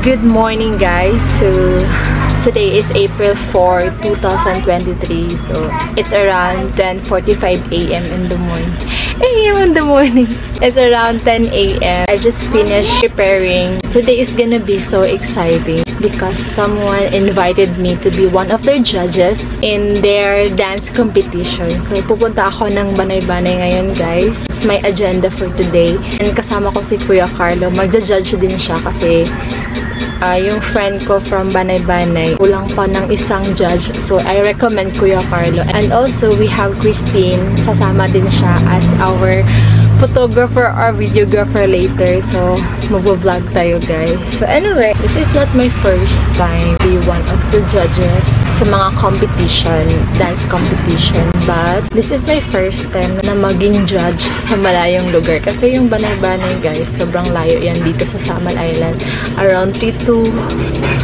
Good morning guys. So today is April 4, 2023. So it's around 10:45 a.m. in the morning. It's around 10 a.m. I just finished preparing. Today is gonna be so exciting because someone invited me to be one of their judges in their dance competition. So pupunta ako ng Banay-Banay ngayon guys. It's my agenda for today. And kasama ko si Kuya Carlo. Magja-judge din siya kasi yung friend ko from Banay-Banay, kulang pa ng isang judge. So, I recommend Kuya Carlo. And also, we have Christine. Sasama din siya as our photographer or videographer later. So, mag-vlog tayo guys. So, anyway, this is not my first time to be one of the judges sa mga competition, dance competition. But, this is my first time na maging judge sa malayong lugar. Kasi yung Banay-Banay guys, sobrang layo yan dito sa Samal Island. Around 3 to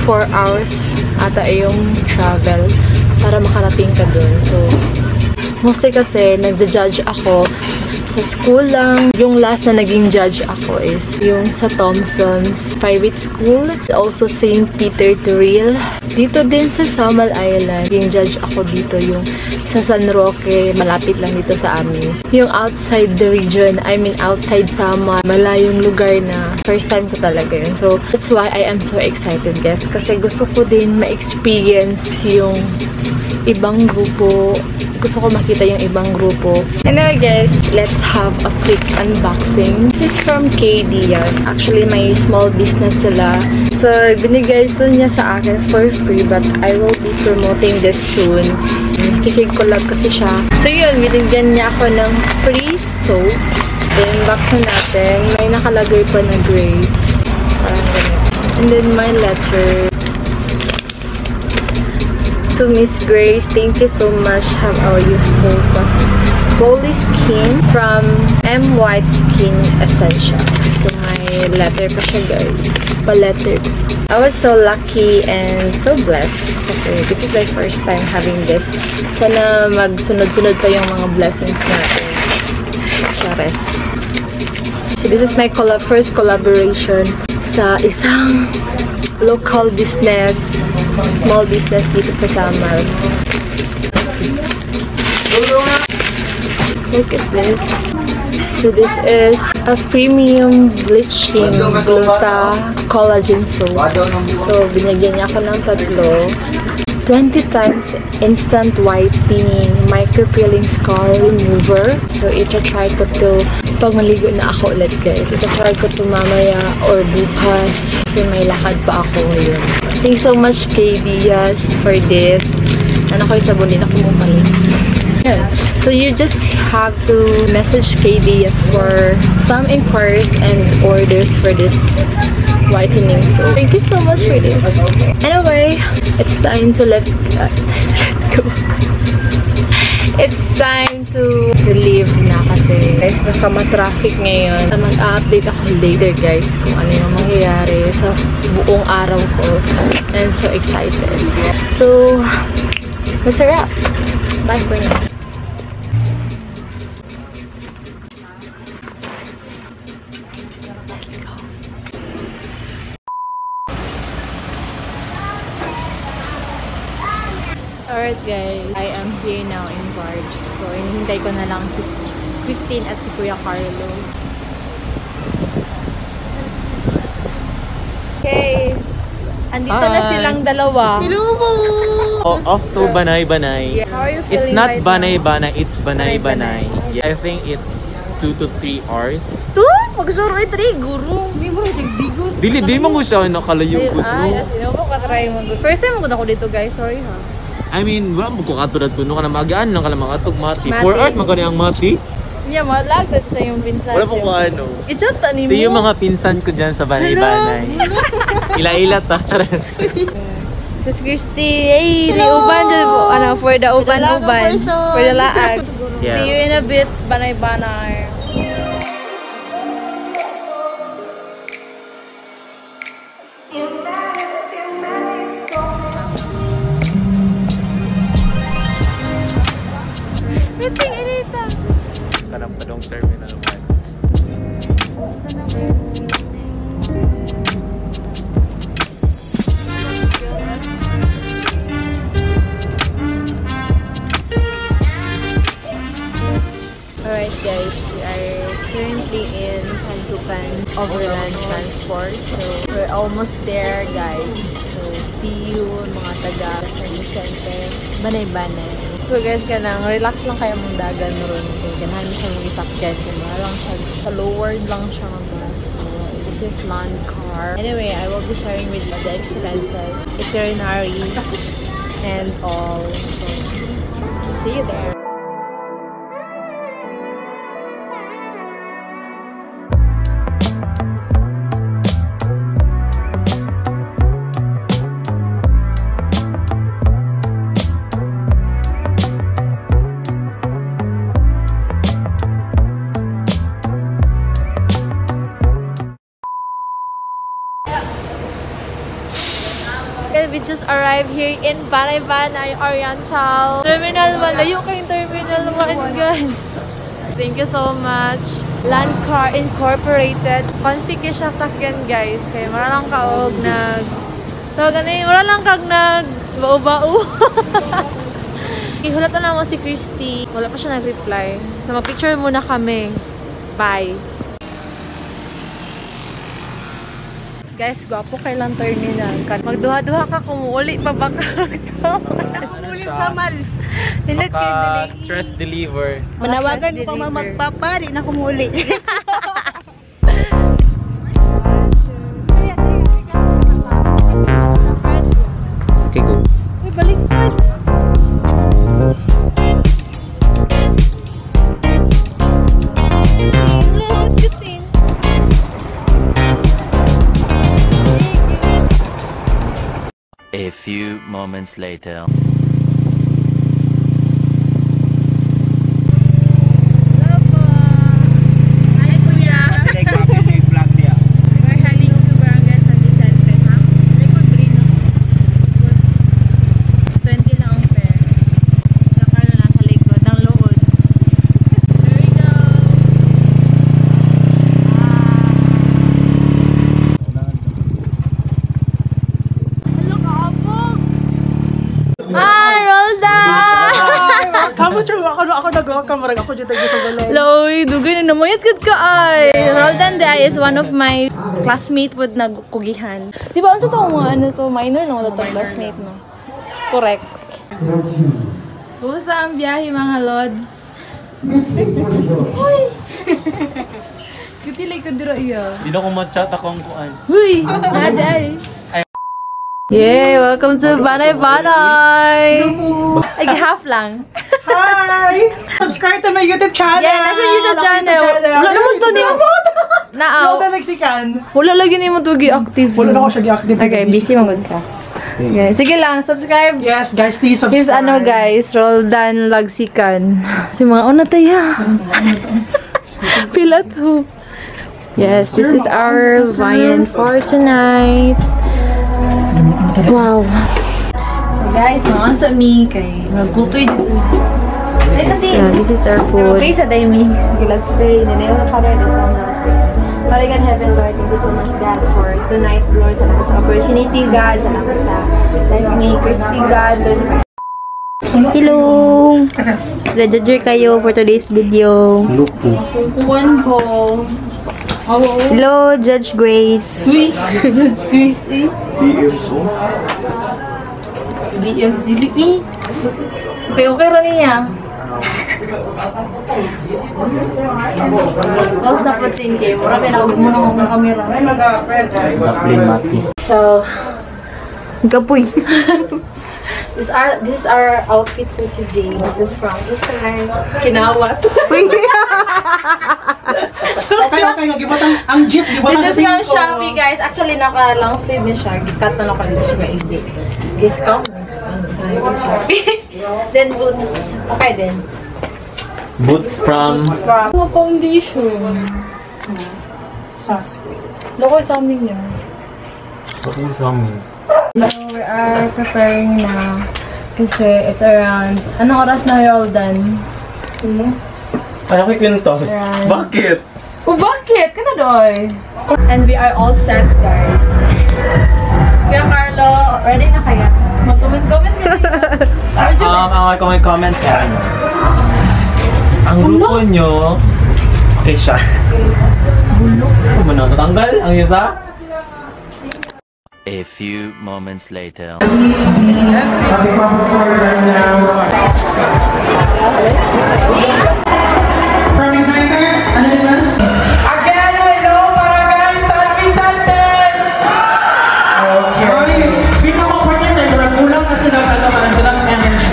4 hours ata yung travel para makarating ka dun. So, mostly kasi nagja-judge ako sa school lang. Yung last na naging judge ako is yung sa Thompson's Private School. Also St. Peter Turil. Dito din sa Samal Island. Yung judge ako dito yung sa San Roque. Malapit lang dito sa amin. Yung outside the region, I mean outside Samal, malayong lugar na first time ko talaga yun. So, that's why I am so excited guys. Kasi gusto ko din ma-experience yung ibang grupo. Gusto ko makita yung ibang grupo. Anyway guys, let's have a quick unboxing. This is from KD. Yes. Actually, may small business sila. So, binigay ito niya sa akin for free but I will be promoting this soon. Nakikig-collab kasi siya. So yun, binigyan niya ako ng free soap. Then, box na natin. May nakalagay pa na Grace. Parang ganyan. And then, my letter. To Miss Grace, thank you so much. Have our youthful Holy Skin from M. White Skin Essential. So, my letter pa siya guys. Pa-letter. I was so lucky and so blessed kasi this is my first time having this. Sana magsunod-sunod pa yung mga blessings natin. Chares. So, this is my first collaboration sa isang local business, small business dito sa Samal. Look at this. So this is a premium bleaching Gluta collagen soap. So binigyan niya ako ng tatlo. 20 times instant whitening, micro-peeling scar remover. So ita-try ko to pag maligo na ako ulit guys. Ita-try ko to mamaya or bukas kasi may lakad pa ako ngayon. Thanks so much KD Diaz for this. Ano ko yung sabon din ako mumalik. So you just have to message KD Diaz for some inquiries and orders for this whitening soap. Thank you so much for this. Anyway, it's time to let go. It's time to leave na kasi guys, baka ma-traffic ngayon. Mag-update ako later guys kung ano yung mangyayari sa buong araw ko. And so excited. So, that's a wrap. Bye for now. Alright guys, I am here now in Barge. So, hinihintay ko na lang si Christine at si Kuya Carlo. Okay, andito na silang dalawa. Hello po! Off to Banay-Banay. Yeah. How are you feeling? It's not right Banay-Banay, it's Banay-Banay. Banay-Banay. Yeah, I think it's 2 to 3 hours. Mag-suro ay 3, guru. Hindi mo rin digos. Di mo siya nakalayo ko. Ay, as in, ako katry mo. First time mo ako dito guys, sorry ha. I mean, wala mo kung katulad tuno ka na magaan lang ka na mga tug mati. Mati. 4 hours magkano yung mati? Yeah, malagad sa yung pinsan. Wala po ko ano. I-chat ni mo. See yung mga pinsan ko dyan sa Banay-Banay. Ila-ila ta, charas. Sis Christy, hey, the uban dyan po. Ano, for the uban-uban. For the laag. Yeah. See you in a bit, Banay-Banay. Kanang padong terminal 1. currently in Pantukan Overland Transport. So, we're almost there, guys. So, see you, mga taga San Vicente, Banay-Banay. So, guys, kanang relax lang kayo mong dagan ron. Ganahan siya mong isakyan. Kaya lang siya, sa lowered lang siya ng bus. So, this is land car. Anyway, I will be sharing with you the expenses, itineraries, and all. So, see you there. We just arrived here in Banay-Banay Oriental Terminal 1. Layo kayong Terminal 1, guys. Thank you so much. Land Car Incorporated. Config siya sakyan, guys. Kaya mara lang kaog mara lang kag bau-bau. Ihulat na mo si Christy. Wala pa siya nag-reply. So mag-picture muna kami. Bye. Guys, gwapo kay lang terminal. Magduha-duha ka kumuuli pa ba ka? Kumuuli sa mal. Stress deliver. Manawagan ko pa magpapa, di na kumuuli. Okay, go. Uy, baliktad. A few moments later. Ako nag-welcome, ako dyan tayo sa balay. Loy, dugay na namayat ka ay. Roldan Day is one of my classmate with nagkugihan. Di ba, sa itong mga minor na wala itong classmate mo? Correct. Kumusta ang biyahe, mga lods? Uy! Kutilay ko dira iya. Sino kung ma-chat akong kuan? Uy! Naday! Yay! Welcome to Banay-Banay! Ay, half lang. Hi! Subscribe to my YouTube channel! Yeah, nasa YouTube channel. Wala naman to niyo. Naaw. Wala nagsikan. Wala lagi niyo mo to gi-active. Wala na ako siya gi-active. Okay, busy mangod ka. Okay, sige lang, subscribe. Yes, guys, please subscribe. Here's guys, Roldan Lagsikan. Si mga taya. Pila to. Yes, this is our viand for tonight. Wow. So guys, naansa mi kay magkutoy dito. So this is our food. Okay, sa Daimi. Okay, let's pray. In the name of the Father, the Son, and the Holy Spirit. Father God, Heaven, Lord, thank you so much, God, for tonight, Lord. Salamat sa opportunity, God. Salamat sa life ni Christy, God. Lord, Hello! Register kayo for today's video. one po. Hello, Judge Grace. Sweet. Judge Christy. BFs DBP. Okay, okay rin niya. Tapos na po 10K. Mura pinakabog mo ng akong camera. So, Kapoy. this is our outfit for today. This is from Ukay. Kinawat. Okay, gibatan ang gist, gibatan This is from Shopee, guys. Actually, naka-long sleeve na siya. Gikat na lang kayo siya maigdi. Discount. Then boots. Okay din. Boots from... Mga foundation. Loko sa amin yan. Bakit sa amin? So, we are preparing na. Kasi it's around... Anong oras na, Roldan? Ano ko kwintos? Bakit? Oh, bakit? Kana doy. And we are all set, guys. Kaya Carlo, ready na kaya? Mag-comment Ang comment ka, ano? Ang grupo nyo, okay siya. Sumunod, natanggal ang isa. A few moments later. Again, hello, Barangay San Vicente! Okay. Pinaka-partner na kulang kasi nakagamaan lang energy.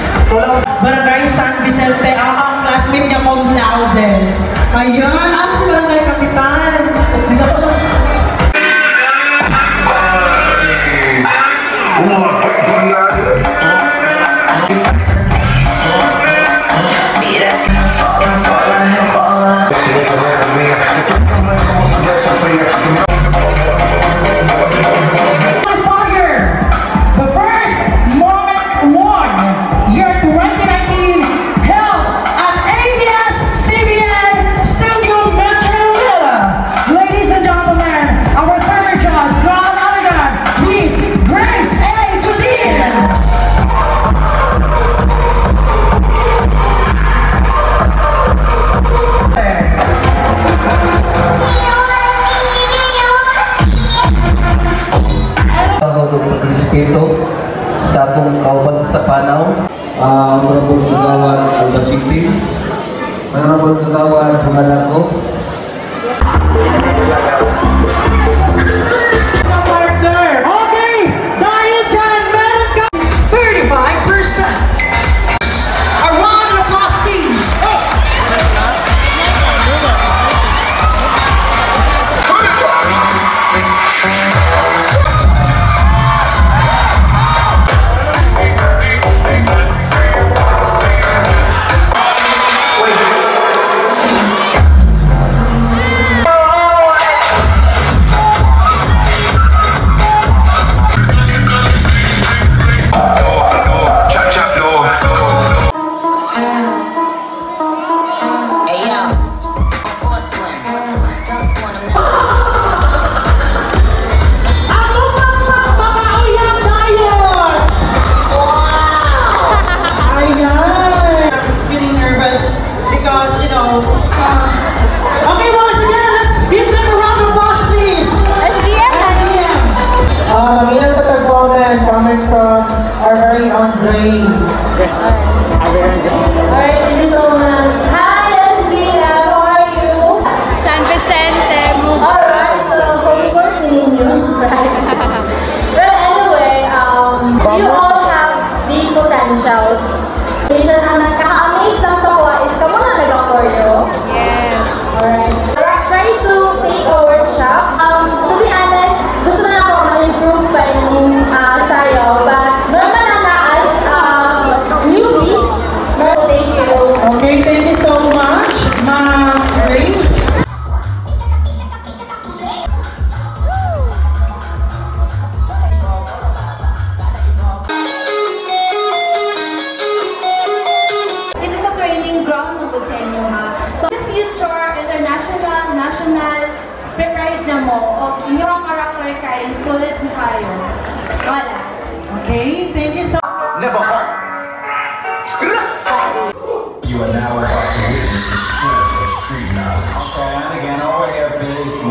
Barangay San Vicente, ang classmate niya cum laude. Ayan, ano si Barangay Kapitan? Hindi na po siya. The first moment one, year 2019, held at ABS-CBN Studio Metro Manila. Ladies and gentlemen, our third judge, God Alagan, please, Grace A. Goodin. Respeto sa atong kauban sa panaw, Honorable Kagawad Albacete, Honorable Kagawad Humanako, Partner! Okay! Dahil dyan, meron ka 35%! A round of applause, please! Coming from our very own brains. Alright, thank you so much. Hi, SBM, how are you? San Vicente, move. Alright, so home court ninyo. Well, anyway, you all have big potentials. Reason ang nakaka-amaze lang sa kuha is kamo na nag-akoryo. Yes. Alright. Try to take a workshop. To be honest, gusto na ako ma-improve pa yung sayo, but normal na as newbies. Thank you. Okay, thank you so much, Ma'am Grace. It is a training ground mo sa inyo ha. So, in the future, international, national, prepared na mo, o inyong character kayo, sulit na kayo. Wala. Okay, thank you so much. Never heart. You are now about to witness the strength of street knowledge. Okay, and again, over here, please. 1,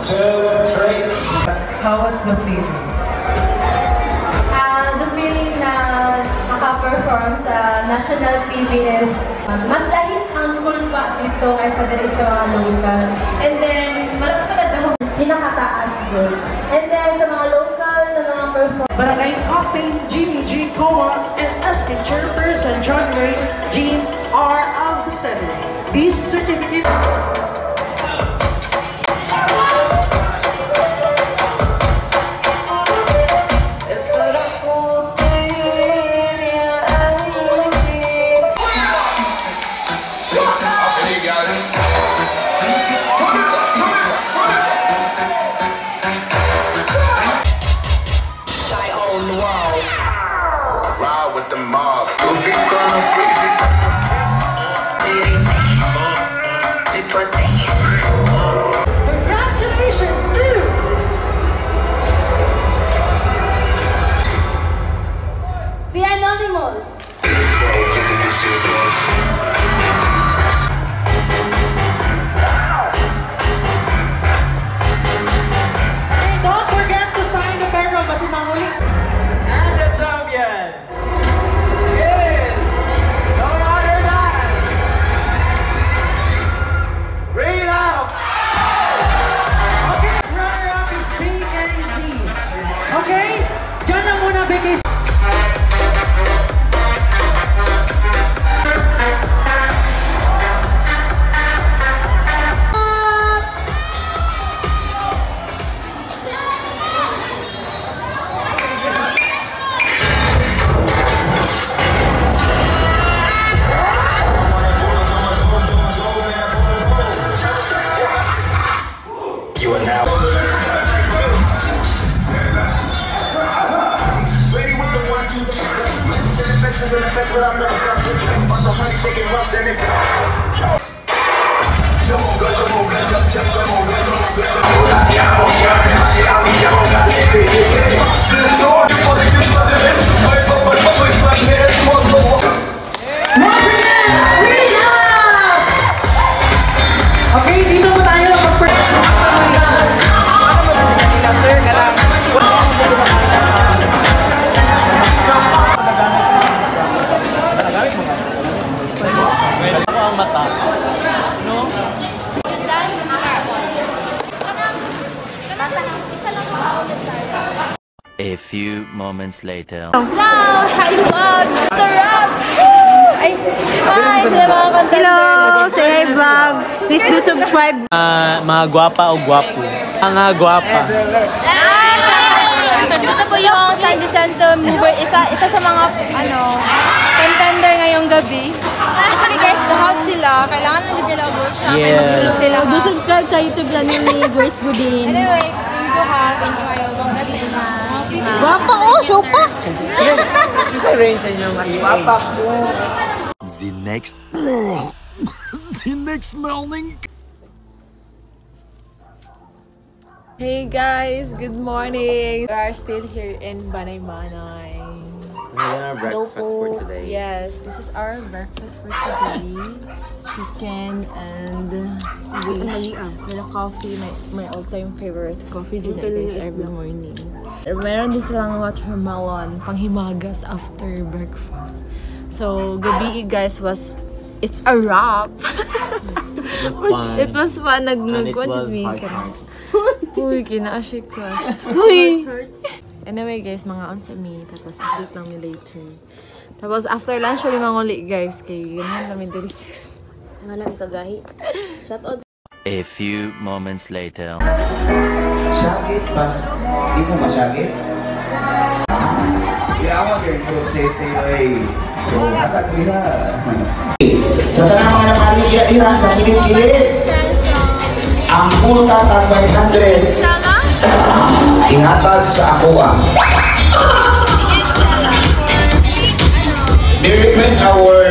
2, 3. How was the feeling? The feeling na maka-perform sa national TV is mas dahil ang kulpa dito kaysa dito sa mga local. And then, malapit agad ako, pinakataas doon. And then, sa mga local na mga perform. Barangay Octane, Jimmy G. Coa, and SK Chairperson John Ray Jean are of the Senate. These certificates. Ride with the mob. Goofy, gonna crazy. Congratulations, too! The Anonymous. Okay, dito po tayo. Ako ang mata. No? A few moments later. Hello! Hi, vlog! Sarap! Woo! Ay, hi! Sila mga contender. Hello! Say hi vlog! Please do subscribe! Mga gwapa o gwapo. Mga gwapa. Ito po yung San Vicente mover. Isa sa mga contender ngayong gabi. Actually guys, lahat sila. Kailangan lang din nila workshop. Yes. Ay magdulog sila. Do subscribe sa YouTube channel ni Grace Godin. Anyway, thank you ha. Thank you kayo. Congrats sa inyo. Guwapa oh! Show pa! Sa range sa inyo. Gwapa ko. The next morning. Hey guys, good morning. We are still here in Banay-Banay. We're having our breakfast for today. Yes, this is our breakfast for today. Chicken and with coffee. My all-time favorite coffee dyan guys every morning. Meron din silang watermelon, panghimagas after breakfast. So, gabi guys it's a wrap. It was fun. Nag-watch me. Uy, kina-ashik ko. Uy! Anyway guys, mga on sa me. Tapos update lang mi later. Tapos after lunch, wali manguli guys. Kaya ganyan kami dalis. Ang alam kagahi. Shout out. A few moments later. Sakit pa? Hindi mo masakit? Iawa kayo ko safety ay. So, hatag ko sa tanang mga namaligya nila sa kilid-kilid. Ang multa tag 500 ihatag sa ako ang. We request our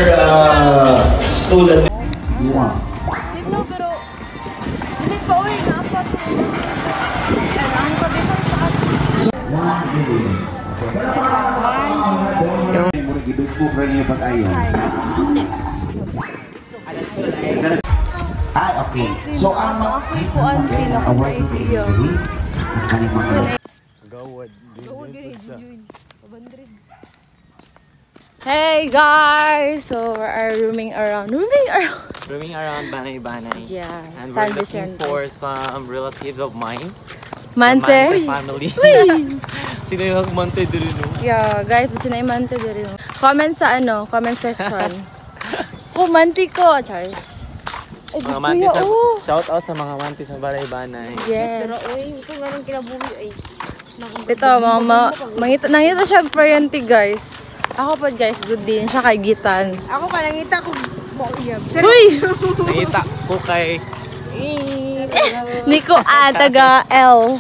student. Dito pero hindi pa uwi na pa. Kailangan ko dito sa atin. Gidug mo pa niyo pag-ayon. Okay. So, ang award ko Hey guys! So, we are roaming around. Roaming around Banay-Banay. Yes. And San we're looking Vicente. for some relatives of mine. Mante. The family. Sino yung Mante dito no? Yeah, guys, gusto na yung Mante dito. Comment sa comment section. Oh, Mante ko! Charles. Ay, Mga gusto Mante niya, sa... oh. Shout out sa mga Mante sa Banay-Banay. Yes. Pero uy, ito nga nang kinabuhi ay. Ito, nangita siya parente guys. Ako po guys, good din siya kay Gitan. Ako ka nangita ko mo iyab. Uy! Nakita ko kay... Nico taga L.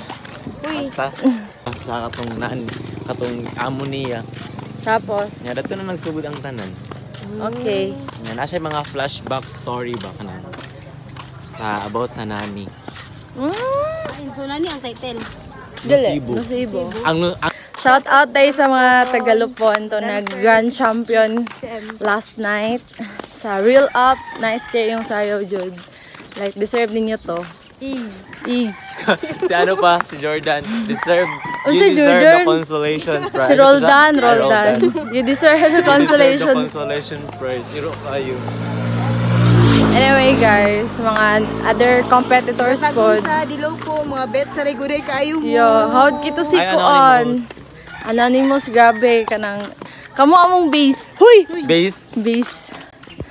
Uy. Basta. Sa katong amo niya. Tapos, Nga, dato na nagsugod ang tanan. okay. Nga, nasa mga flashback story ba ka na? About sa nani. Ay, so nani ang title. Dili, Nasibo. Nasibo. Ang Shout out tayo sa mga Tagalupon to nag-grand champion last night sa Real Up. Nice kayo yung sayaw, Jude. Like, deserve ninyo to. E. si ano pa, si Jordan. You si deserve Jordan? the consolation prize. Si Roldan. You deserve the You deserve the consolation. consolation prize. Hiro kayo. Anyway guys, mga other competitors po. Sa Dilaw po, mga bet sa Regulay kayo mo. Yo, how'd kito si Ay, Kuon? Anonymous, grabe ka ng... Kamu among base. Huy! Base. Base.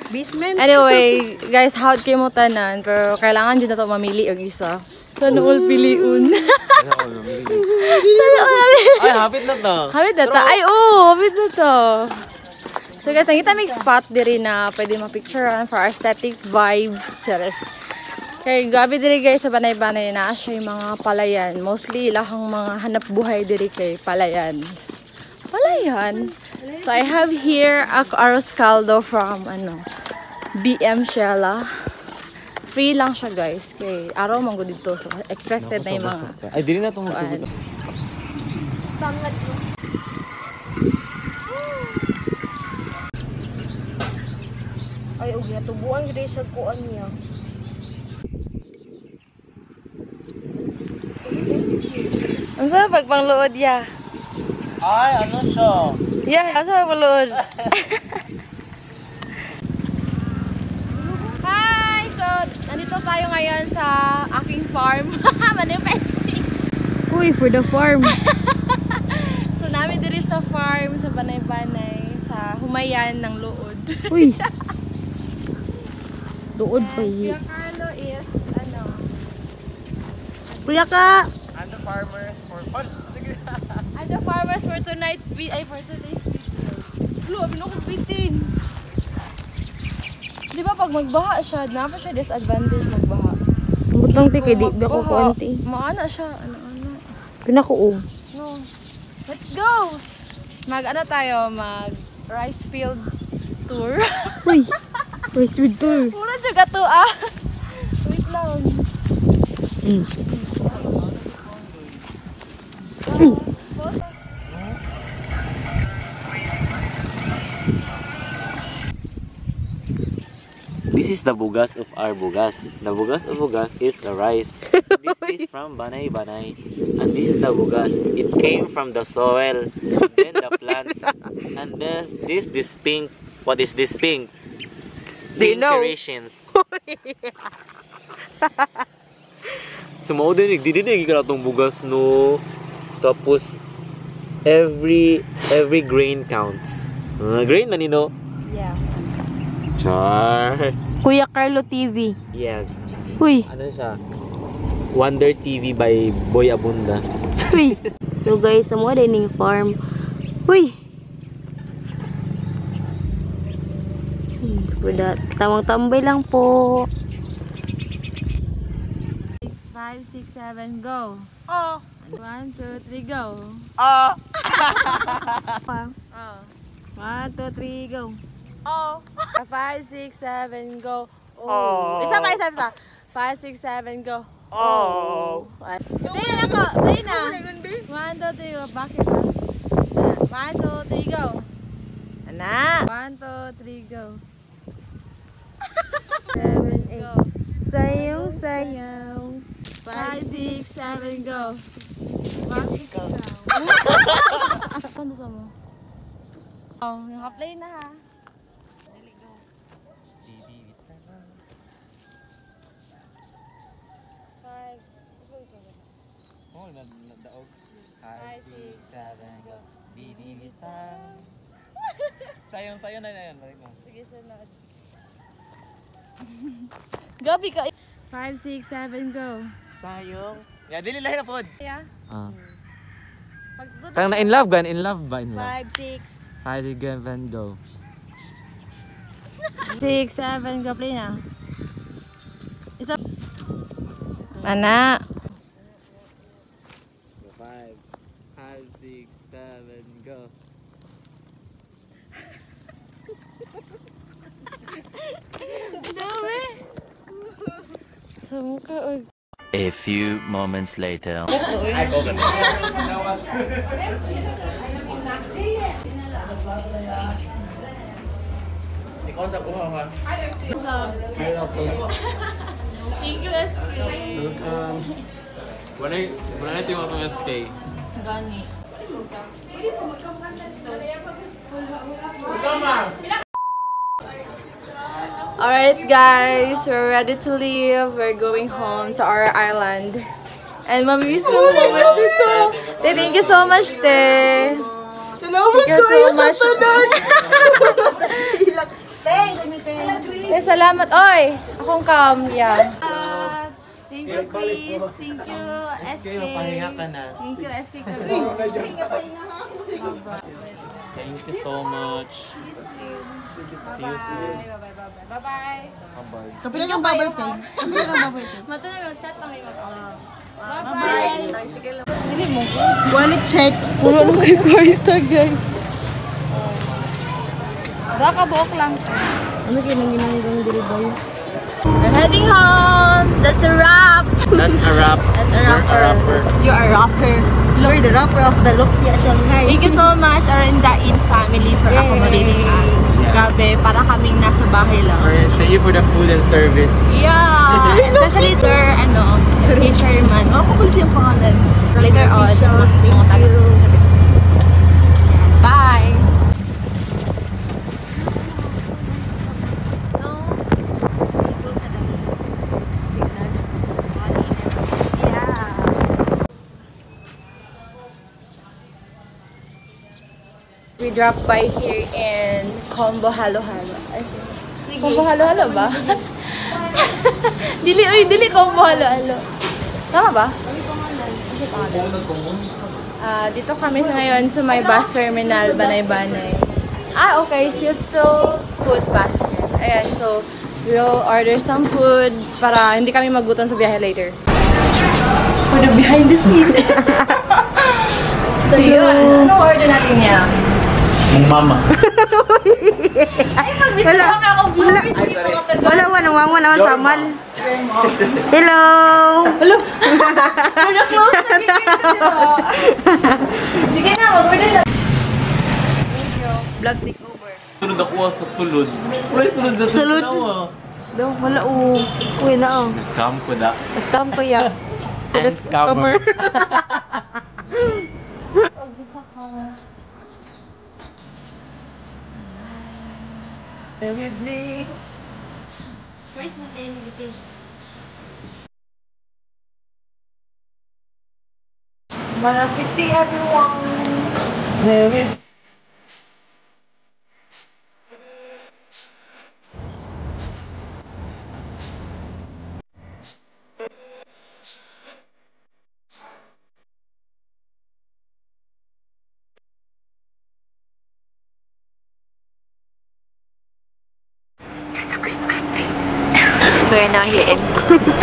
Basement. Anyway, guys, how'd kayo mo tanan? Pero kailangan dyan na ito mamili og isa. Sana all piliun. Sana all Ay, hapit na to. Hapit na to? Ay, oo, hapit na to. So guys, nakita may spot diri na pwede ma-picturean for aesthetic vibes. Charis. Kaya gabi diri guys sa Banay-Banay na siya yung mga palayan. Mostly ilahang mga hanap buhay diri kay palayan. Palayan? So I have here a arroz caldo from BM Shella. Free lang siya guys. Kay araw manggo dito. So expected na yung mga. Ay, dili na itong magsugod. Tangad mo. Ay, huwag na tubuan. Gede siya kuan niya. Ano sa pagpanglood ya? Ay, ano siya? Yeah, ano sa pagpanglood? Hi! So, nandito tayo ngayon sa aking farm. Manifesting. Uy, for the farm. So, namin diri sa farm, sa Banay-Banay, sa Humayan ng Luod. Uy. Luod pa Kuya Carlo is, Kuya ka. And the farmers for fun. Sige. I'm the farmers for tonight, for today's video. Blue, bilong ko bitin. Di ba pag magbaha siya, napa siya disadvantage magbaha. Butang ti kay di ako konti. Maana siya, Pinakuong. No. Let's go! Tayo, mag rice field tour. Uy. Rice field tour. Mura juga to Wait lang. This is the bugas of our bugas. The bugas of bugas is the rice. This is from Banay-Banay. And this is the bugas. It came from the soil. And then the plants. And then this pink. What is this pink? They know. Decorations. Sumao din, nagdidinig ka na itong bugas, no? Tapos, every grain counts. Grain man, no? Yeah. Char. Kuya Carlo TV. Yes. Uy. Ano siya? Wonder TV by Boy Abunda. Uy. So guys, sa mga dining farm. Uy. Tamang tambay lang po. 5, 6, 7, go. Oh. 1, 2, 3, go. Oh. 1, Oh. 2, 3, go. Oh. 5, 6, 7, go. Oh. Isa pa, isa. 5, 6, 7, go. Oh. Play na ako. Play na. 1, 2, 3, go. Bakit ba? 1, 2, 3, go. Ana. 1, 2, 3, go. 7, 8, go. Sayang, sayang. 5, 6, 7, go. Bakit ka? Ano sa mo? Oh, naka-play na ha. Oh, nadaog. 5, 6, 7, go. Bibitang. Sayang na yan. Sige, sunod. Gabi ka. 5, 6, 7, go. Sayang. Yeah, dili lahi na pod. Yeah. Parang na in love ba? In love ba? 5, 6. 5, 6, 7, go. 6, 7, go. Play na. Isa. Ana. 5, 6, 7, go. Dami. Sa mukha. A few moments later. Ikaw sa buha ha. Thank you, SK. Wala na ito yung atong SK. Gani. Alright guys, we're ready to leave. We're going home to our island. And mamimiss ko po dito. Thank you so much, Te. Thank you so much. Salamat. Oy, akong kam. Yeah. Thank you, Chris. Thank you, SK. Pahinga ka na. Thank you, SK. Thank you so much. See you soon. Bye-bye. Kapilan ng babay tayo. Kapilan ng babay tayo. Mata na mag-chat lang kayo. Bye-bye. Sige lang. Wallet check. Puro na may kwarta, guys. Kabuok lang. Ano ginang-ginang diri We're heading home. That's a wrap. That's a wrap. That's a We're a rapper. rapper. You're a rapper. You're the rapper of the Lumpia Shanghai. Thank you so much, Arindain family, for accommodating us. Grabe, para kaming nasa bahay lang. Thank you for the food and service. Yeah, especially to our, SK chairman. Oh, kapulis yung pangalan. Later on. Thank you. Bye! We dropped by here in Combo Halo Halo. Ay, Combo Halo Halo ba? dili Combo Halo Halo. Tama ba? Dito kami sa ngayon sa may bus terminal, Banay-Banay. Okay. So food basket. Ayan, so we'll order some food para hindi kami magutom sa biyahe later. For the behind the scene. So yun, anong order natin niya? Mama. Ay, mag-miss na ako viewers. Wala naman samal. Hello. Hello. We're na close na dito. Sige na, mag-order na. Vlog takeover. Sunod ako sa sulod. Wala sunod sa sulod. Daw, wala Kuya na Scam ko da. Scam ko ya. Scammer. With me. Where's my baby? Malapit si everyone. We're now here in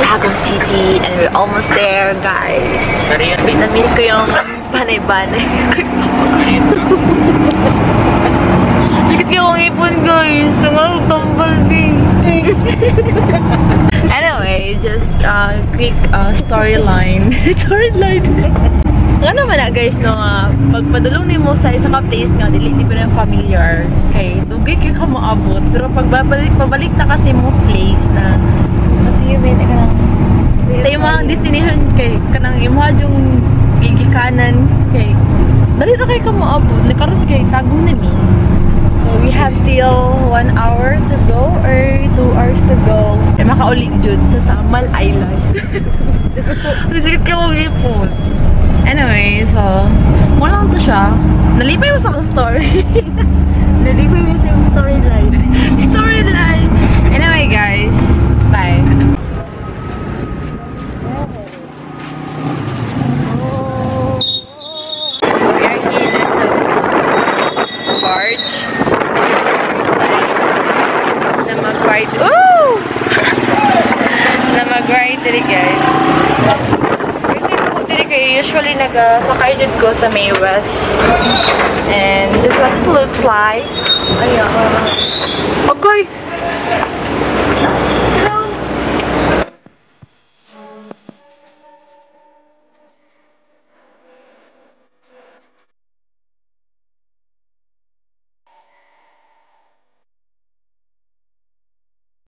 Tagum City and we're almost there, guys. Na-miss ko yung Banay-Banay. Sikit yung ipon, guys. Tumbal din. Anyway, just quick storyline. Ano man na, guys, no, pagpadulong ni mo sa isa ka place nga, dili ko na familiar. Okay, dugay kayo ka maabot. Pero pabalik na kasi mo place na sa yung mga destination kay kanang imong yung gigikanan kay dali na kay ka maabot karon kay Tagum na mi. So we have still 1 hour to go or 2 hours to go. Makauli jud sa Samal Island. Sige ka mo gipon. Anyway, so wala to siya. Nalipay mo sa story. Nalipay mo sa storyline. Anyway, guys, bye. We are in the barge. Na mag-ride. Na mag-ride dito, guys. Usually nagsakay dito ko sa May West, and this is what it looks like. Ayan.